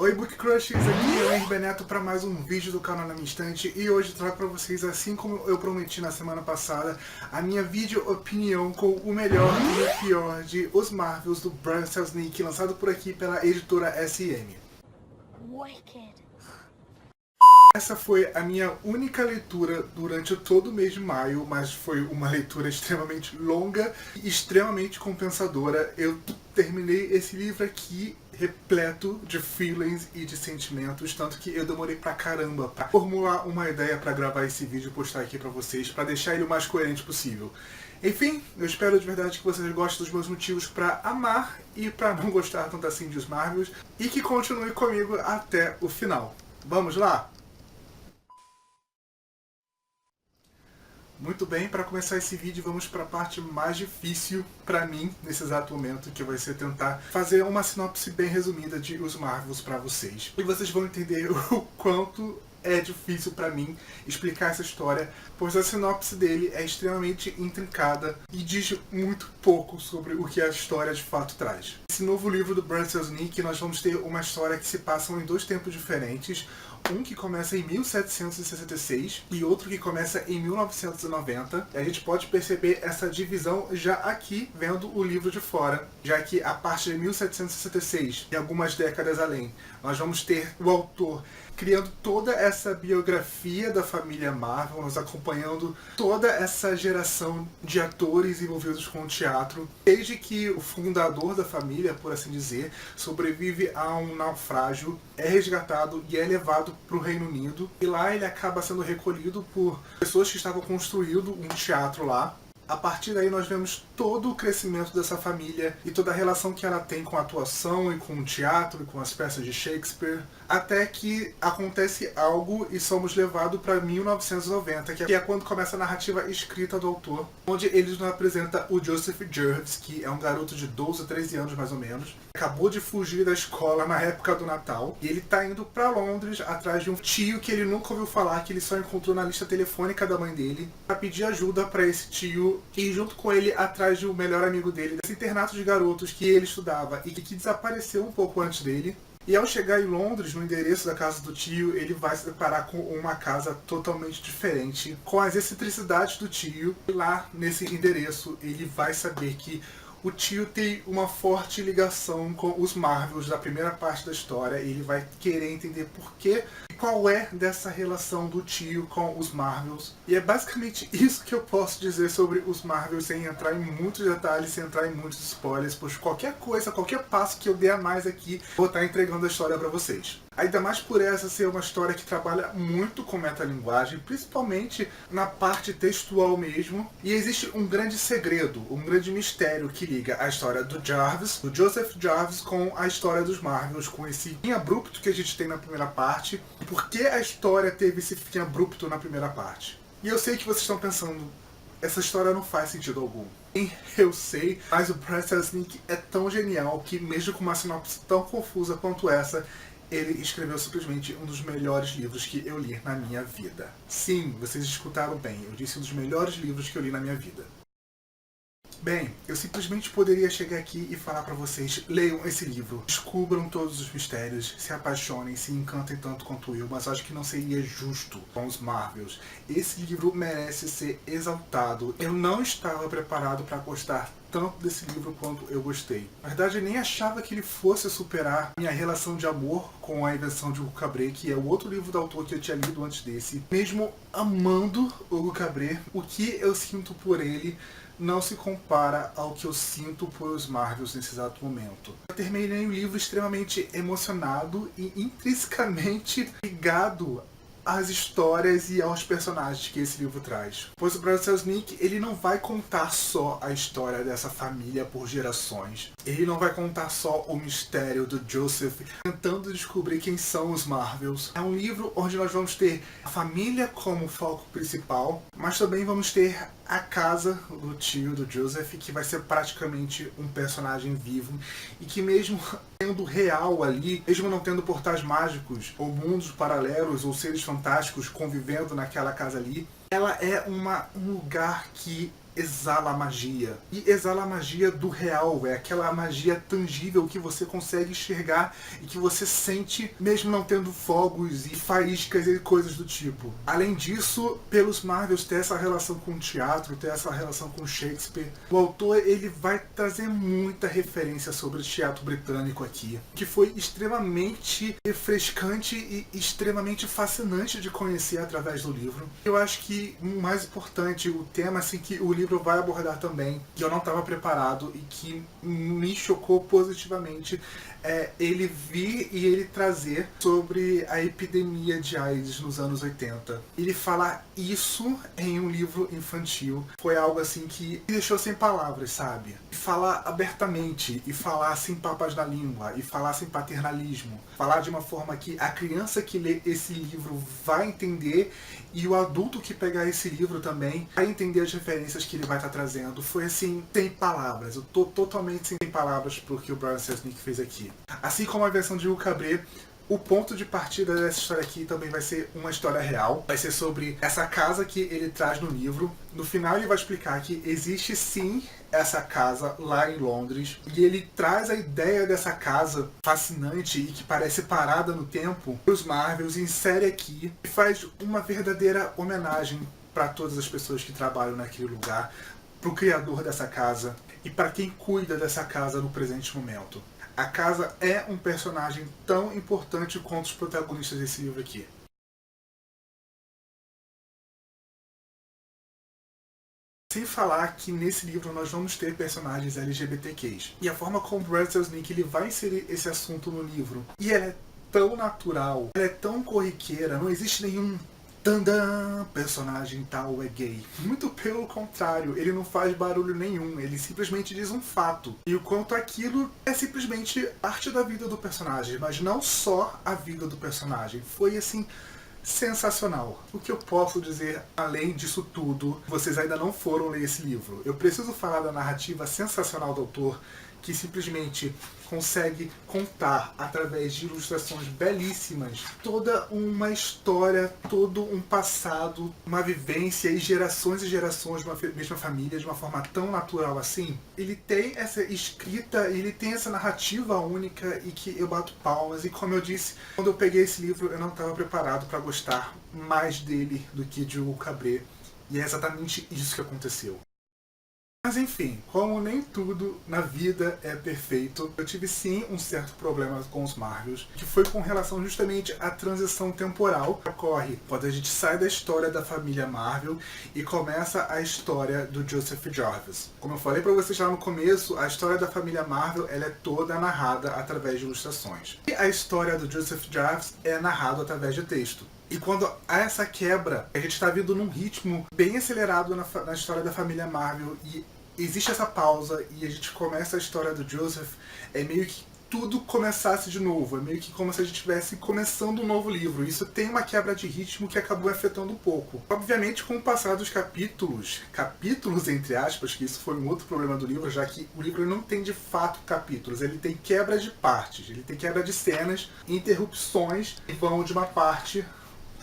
Oi Book Crushers, aqui é o Henry Beneto para mais um vídeo do canal Na Minha Estante e hoje trago para vocês, assim como eu prometi na semana passada, a minha vídeo opinião com o melhor e o pior de Os Marvels do Bryan Selznick, lançado por aqui pela editora SM. Wicked. Essa foi a minha única leitura durante todo o mês de maio, mas foi uma leitura extremamente longa e extremamente compensadora. Eu terminei esse livro aqui repleto de feelings e de sentimentos, tanto que eu demorei pra caramba pra formular uma ideia pra gravar esse vídeo e postar aqui pra vocês, pra deixar ele o mais coerente possível. Enfim, eu espero de verdade que vocês gostem dos meus motivos pra amar e pra não gostar tanto assim de Os Marvels, e que continue comigo até o final. Vamos lá? Muito bem, para começar esse vídeo vamos para a parte mais difícil para mim nesse exato momento, que vai ser tentar fazer uma sinopse bem resumida de Os Marvels para vocês. E vocês vão entender o quanto é difícil para mim explicar essa história, pois a sinopse dele é extremamente intrincada e diz muito pouco sobre o que a história de fato traz. Nesse novo livro do Bryan Selznick nós vamos ter uma história que se passa em dois tempos diferentes, um que começa em 1766 e outro que começa em 1990. E a gente pode perceber essa divisão já aqui, vendo o livro de fora, já que a partir de 1766 e algumas décadas além, nós vamos ter o autor criando toda essa biografia da família Marvel, nos acompanhando toda essa geração de atores envolvidos com o teatro, desde que o fundador da família, por assim dizer, sobrevive a um naufrágio, é resgatado e é levado para o Reino Unido, e lá ele acaba sendo recolhido por pessoas que estavam construindo um teatro lá. A partir daí nós vemos todo o crescimento dessa família e toda a relação que ela tem com a atuação e com o teatro e com as peças de Shakespeare, até que acontece algo e somos levados para 1990, que é quando começa a narrativa escrita do autor, onde ele nos apresenta o Joseph Jervis, que é um garoto de 12 a 13 anos mais ou menos, acabou de fugir da escola na época do Natal, e ele está indo para Londres atrás de um tio que ele nunca ouviu falar, que ele só encontrou na lista telefônica da mãe dele, para pedir ajuda para esse tio e junto com ele atrás de um melhor amigo dele, desse internato de garotos que ele estudava e que desapareceu um pouco antes dele. E ao chegar em Londres, no endereço da casa do tio, ele vai se deparar com uma casa totalmente diferente, com as excentricidades do tio. E lá, nesse endereço, ele vai saber que o tio tem uma forte ligação com os Marvels da primeira parte da história, e ele vai querer entender por quê e qual é dessa relação do tio com os Marvels. E é basicamente isso que eu posso dizer sobre os Marvels, sem entrar em muitos detalhes, sem entrar em muitos spoilers, pois qualquer coisa, qualquer passo que eu der a mais aqui, vou estar entregando a história para vocês. Ainda mais por essa ser uma história que trabalha muito com metalinguagem, principalmente na parte textual mesmo. E existe um grande segredo, um grande mistério que liga a história do Jarvis, do Joseph Jarvis, com a história dos Marvels, com esse fim abrupto que a gente tem na primeira parte. E por que a história teve esse fim abrupto na primeira parte? E eu sei que vocês estão pensando, essa história não faz sentido algum. Eu sei, mas o Bryan Selznick é tão genial que, mesmo com uma sinopse tão confusa quanto essa, ele escreveu simplesmente um dos melhores livros que eu li na minha vida. Sim, vocês escutaram bem, eu disse um dos melhores livros que eu li na minha vida. Bem, eu simplesmente poderia chegar aqui e falar pra vocês, leiam esse livro, descubram todos os mistérios, se apaixonem, se encantem tanto quanto eu, mas acho que não seria justo com os Marvels. Esse livro merece ser exaltado. Eu não estava preparado para gostar tanto desse livro quanto eu gostei. Na verdade, eu nem achava que ele fosse superar minha relação de amor com A Invenção de Hugo Cabret, que é o outro livro do autor que eu tinha lido antes desse. Mesmo amando Hugo Cabret, o que eu sinto por ele não se compara ao que eu sinto por Os Marvels nesse exato momento. Eu terminei o livro extremamente emocionado e intrinsecamente ligado às histórias e aos personagens que esse livro traz. Pois o Bryan Selznick, ele não vai contar só a história dessa família por gerações. Ele não vai contar só o mistério do Joseph tentando descobrir quem são os Marvels. É um livro onde nós vamos ter a família como foco principal, mas também vamos ter a casa do tio do Joseph, que vai ser praticamente um personagem vivo e que, mesmo sendo real ali, mesmo não tendo portais mágicos ou mundos paralelos ou seres fantásticos convivendo naquela casa ali, ela é um lugar que exala magia. E exala magia do real, é aquela magia tangível que você consegue enxergar e que você sente mesmo não tendo fogos e faíscas e coisas do tipo. Além disso, pelos Marvels ter essa relação com o teatro, ter essa relação com Shakespeare, o autor ele vai trazer muita referência sobre o teatro britânico aqui, que foi extremamente refrescante e extremamente fascinante de conhecer através do livro. Eu acho que o mais importante, o tema assim que o livro vai abordar também, que eu não estava preparado e que me chocou positivamente, é ele vir e ele trazer sobre a epidemia de AIDS nos anos 80. Ele falar isso em um livro infantil foi algo assim que me deixou sem palavras, sabe? E falar abertamente, e falar sem papas na língua, e falar sem paternalismo. Falar de uma forma que a criança que lê esse livro vai entender e o adulto que pegar esse livro também vai entender as referências que ele vai estar trazendo. Foi assim, sem palavras. Eu tô totalmente sem palavras pro que o Bryan Selznick fez aqui. Assim como a versão de Hugo Cabret, o ponto de partida dessa história aqui também vai ser uma história real. Vai ser sobre essa casa que ele traz no livro. No final ele vai explicar que existe sim essa casa lá em Londres. E ele traz a ideia dessa casa fascinante e que parece parada no tempo para os Marvels, insere aqui e faz uma verdadeira homenagem para todas as pessoas que trabalham naquele lugar, para o criador dessa casa e para quem cuida dessa casa no presente momento. A casa é um personagem tão importante quanto os protagonistas desse livro aqui. Sem falar que nesse livro nós vamos ter personagens LGBTQs. E a forma como o Bryan Selznick ele vai inserir esse assunto no livro. E ela é tão natural, ela é tão corriqueira, não existe nenhum tandã, personagem tal é gay. Muito pelo contrário, ele não faz barulho nenhum, ele simplesmente diz um fato. E o quanto aquilo é simplesmente parte da vida do personagem, mas não só a vida do personagem. Foi assim, sensacional. O que eu posso dizer além disso tudo, vocês ainda não foram ler esse livro. Eu preciso falar da narrativa sensacional do autor, que simplesmente consegue contar, através de ilustrações belíssimas, toda uma história, todo um passado, uma vivência e gerações de uma mesma família, de uma forma tão natural assim. Ele tem essa escrita, ele tem essa narrativa única e que eu bato palmas. E como eu disse, quando eu peguei esse livro, eu não estava preparado para gostar mais dele do que de Hugo Cabret. E é exatamente isso que aconteceu. Mas enfim, como nem tudo na vida é perfeito, eu tive sim um certo problema com os Marvels, que foi com relação justamente à transição temporal que ocorre quando a gente sai da história da família Marvel e começa a história do Joseph Jarvis. Como eu falei pra vocês lá no começo, a história da família Marvel ela é toda narrada através de ilustrações. E a história do Joseph Jarvis é narrada através de texto. E quando há essa quebra, a gente está vindo num ritmo bem acelerado na história da família Marvel e existe essa pausa e a gente começa a história do Joseph, é meio que tudo começasse de novo, é meio que como se a gente estivesse começando um novo livro. Isso tem uma quebra de ritmo que acabou afetando um pouco. Obviamente, com o passar dos capítulos entre aspas, que isso foi um outro problema do livro, já que o livro não tem de fato capítulos, ele tem quebra de partes, ele tem quebra de cenas, interrupções que vão de uma parte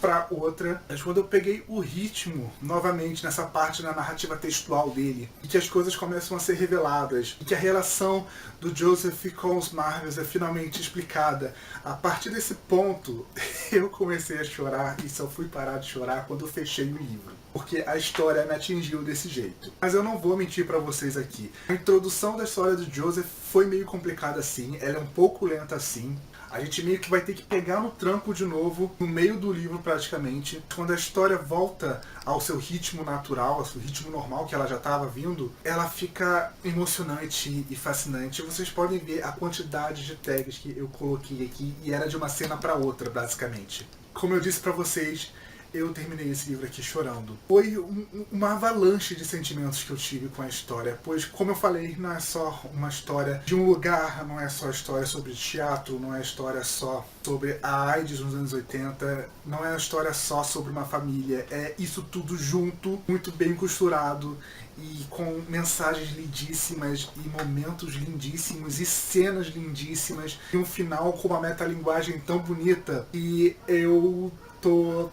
para outra. Mas quando eu peguei o ritmo novamente nessa parte da narrativa textual dele, e que as coisas começam a ser reveladas, e que a relação do Joseph com os Marvels é finalmente explicada, a partir desse ponto eu comecei a chorar e só fui parar de chorar quando eu fechei o livro. Porque a história me atingiu desse jeito. Mas eu não vou mentir pra vocês aqui. A introdução da história do Joseph foi meio complicada assim, ela é um pouco lenta assim. A gente meio que vai ter que pegar no tranco de novo, no meio do livro praticamente. Quando a história volta ao seu ritmo natural, ao seu ritmo normal que ela já estava vindo, ela fica emocionante e fascinante. Vocês podem ver a quantidade de tags que eu coloquei aqui e era de uma cena para outra, basicamente. Como eu disse pra vocês, eu terminei esse livro aqui chorando. Foi uma avalanche de sentimentos que eu tive com a história, pois, como eu falei, não é só uma história de um lugar, não é só história sobre teatro, não é história só sobre a AIDS nos anos 80, não é uma história só sobre uma família, é isso tudo junto, muito bem costurado e com mensagens lindíssimas e momentos lindíssimos e cenas lindíssimas e um final com uma metalinguagem tão bonita e eu tô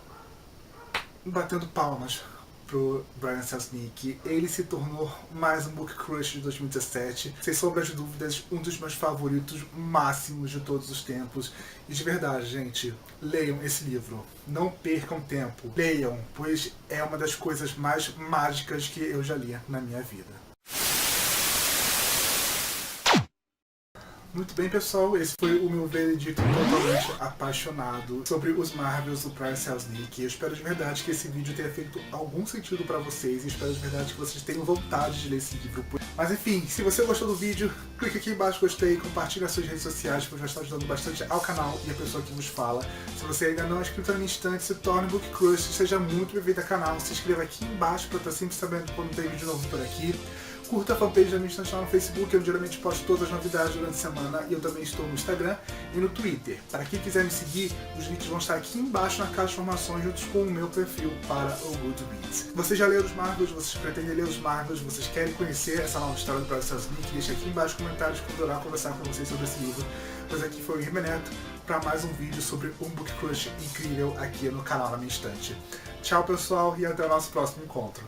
batendo palmas pro Brian Selznick. Ele se tornou mais um book crush de 2017. Sem sombra de dúvidas, um dos meus favoritos máximos de todos os tempos. E de verdade, gente, leiam esse livro. Não percam tempo. Leiam, pois é uma das coisas mais mágicas que eu já li na minha vida. Muito bem, pessoal, esse foi o meu veredito totalmente apaixonado sobre os Marvels do Brian Selznick. Eu espero de verdade que esse vídeo tenha feito algum sentido pra vocês e espero de verdade que vocês tenham vontade de ler esse livro. Mas enfim, se você gostou do vídeo, clique aqui embaixo gostei, compartilhe nas suas redes sociais, pois vai estar ajudando bastante ao canal e a pessoa que vos fala. Se você ainda não é inscrito na minha instante, se torne Book Crush, seja muito bem-vindo ao canal, se inscreva aqui embaixo pra estar sempre sabendo quando tem vídeo novo por aqui. Curta a fanpage da minha instante lá no Facebook, eu geralmente posto todas as novidades durante a semana e eu também estou no Instagram e no Twitter. Para quem quiser me seguir, os links vão estar aqui embaixo na caixa de informações juntos com o meu perfil para o Goodreads. Vocês já leram os Marvels, vocês pretendem ler os Marvels, vocês querem conhecer essa nova história do Brian Selznick, deixa aqui embaixo nos comentários que eu vou adorar conversar com vocês sobre esse livro. Pois aqui foi o Guilherme Neto para mais um vídeo sobre um book crush incrível aqui no canal na minha estante. Tchau, pessoal, e até o nosso próximo encontro.